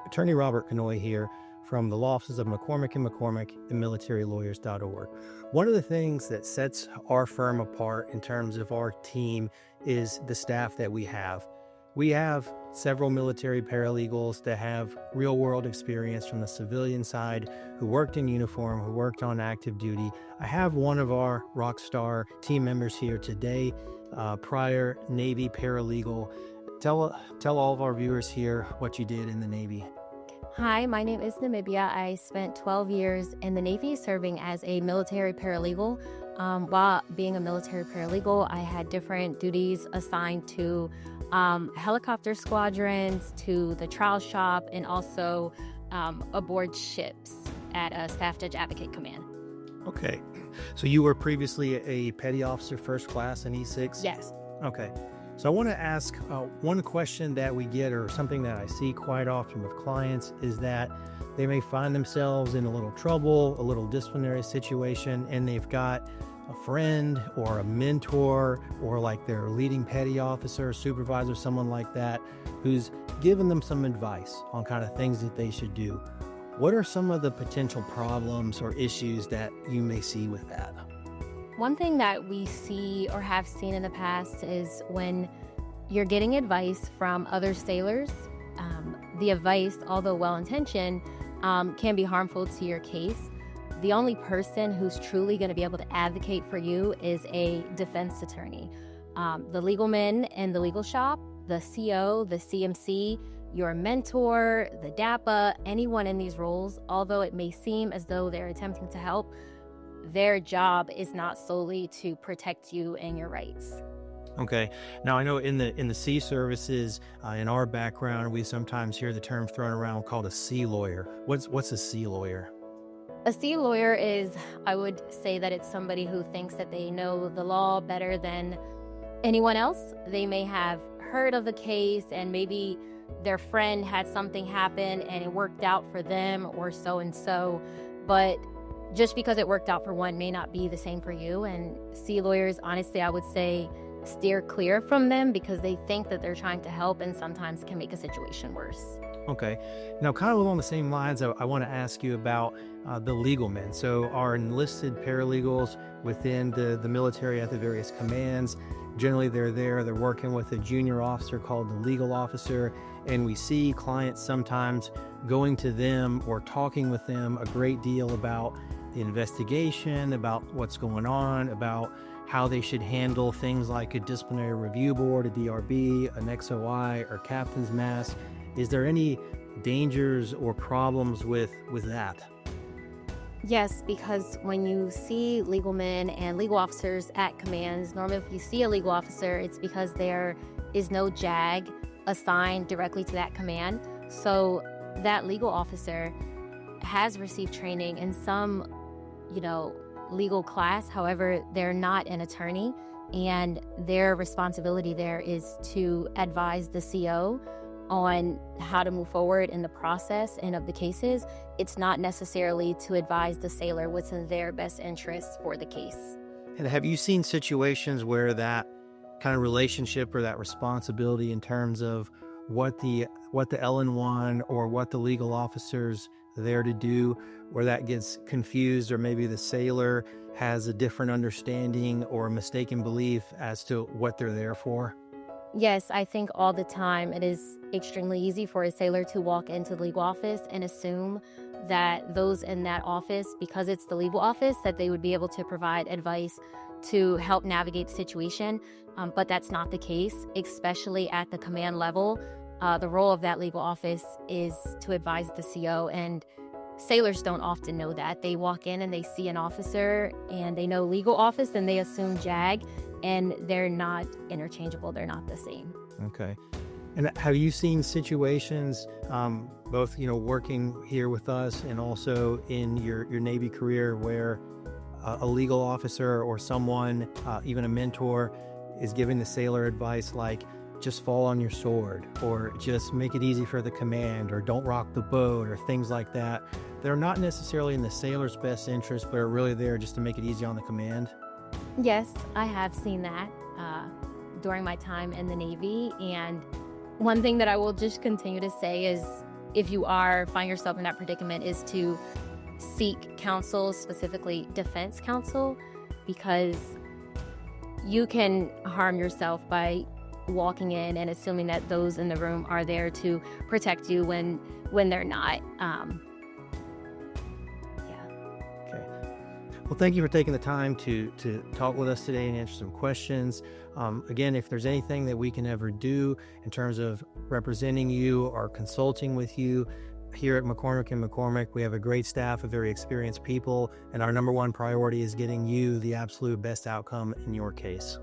Attorney Robert Canoy here from the law offices of McCormack and McCormack and militarylawyers.org. One of the things that sets our firm apart in terms of our team is the staff that we have. We have several military paralegals that have real-world experience from the civilian side who worked in uniform, who worked on active duty. I have one of our rock star team members here today, prior Navy paralegal. Tell all of our viewers here what you did in the Navy. Hi, my name is Namibia. I spent 12 years in the Navy serving as a military paralegal. While being a military paralegal, I had different duties assigned to helicopter squadrons, to the trial shop, and also aboard ships at a Staff Judge Advocate Command. Okay. So you were previously a petty officer first class in E6? Yes. Okay. So I want to ask one question that we get, or something that I see quite often with clients, is that they may find themselves in a little trouble, a little disciplinary situation, and they've got a friend or a mentor or like their leading petty officer, supervisor, someone like that, who's given them some advice on kind of things that they should do. What are some of the potential problems or issues that you may see with that? One thing that we see or have seen in the past is when you're getting advice from other sailors, the advice, although well-intentioned, can be harmful to your case. The only person who's truly going to be able to advocate for you is a defense attorney. The legal men in the legal shop, the CO, the CMC, your mentor, the DAPA, anyone in these roles, although it may seem as though they're attempting to help, their job is not solely to protect you and your rights. Okay. Now I know in the sea services, in our background, we sometimes hear the term thrown around called a sea lawyer. What's a sea lawyer? A sea lawyer is, I would say that it's somebody who thinks that they know the law better than anyone else. They may have heard of the case and maybe their friend had something happen and it worked out for them or so and so, but just because it worked out for one may not be the same for you. And sea lawyers, honestly, I would say steer clear from them because they think that they're trying to help and sometimes can make a situation worse. Okay. Now, kind of along the same lines, I want to ask you about the legal men. So our enlisted paralegals within the military at the various commands, generally they're working with a junior officer called the legal officer, and we see clients sometimes going to them or talking with them a great deal about the investigation, about what's going on, about how they should handle things like a disciplinary review board, a DRB, an XOI, or captain's mast. Is there any dangers or problems with that? Yes, because when you see legal men and legal officers at commands, normally if you see a legal officer, it's because there is no JAG assigned directly to that command. So that legal officer has received training in some, legal class. However, they're not an attorney, and their responsibility there is to advise the CO on how to move forward in the process and of the cases. It's not necessarily to advise the sailor what's in their best interest for the case. And have you seen situations where that kind of relationship or that responsibility in terms of what the LN1 or what the legal officer's there to do, where that gets confused, or maybe the sailor has a different understanding or a mistaken belief as to what they're there for? Yes, I think all the time it is extremely easy for a sailor to walk into the legal office and assume that those in that office, because it's the legal office, that they would be able to provide advice to help navigate the situation. But that's not the case, especially at the command level. The role of that legal office is to advise the CO, and sailors don't often know that. They walk in and they see an officer and they know legal office and they assume JAG, and they're not interchangeable. They're not the same. Okay. And have you seen situations, both, working here with us and also in your Navy career, where a legal officer or someone, even a mentor, is giving the sailor advice like, just fall on your sword, or just make it easy for the command, or don't rock the boat, or things like that? They're not necessarily in the sailor's best interest, but are really there just to make it easy on the command? Yes, I have seen that during my time in the Navy. And one thing that I will just continue to say is if you find yourself in that predicament, is to seek counsel, specifically defense counsel, because you can harm yourself by walking in and assuming that those in the room are there to protect you when they're not. Okay. Well, thank you for taking the time to talk with us today and answer some questions. Again, if there's anything that we can ever do in terms of representing you or consulting with you, here at McCormack and McCormack, we have a great staff of very experienced people, and our number one priority is getting you the absolute best outcome in your case.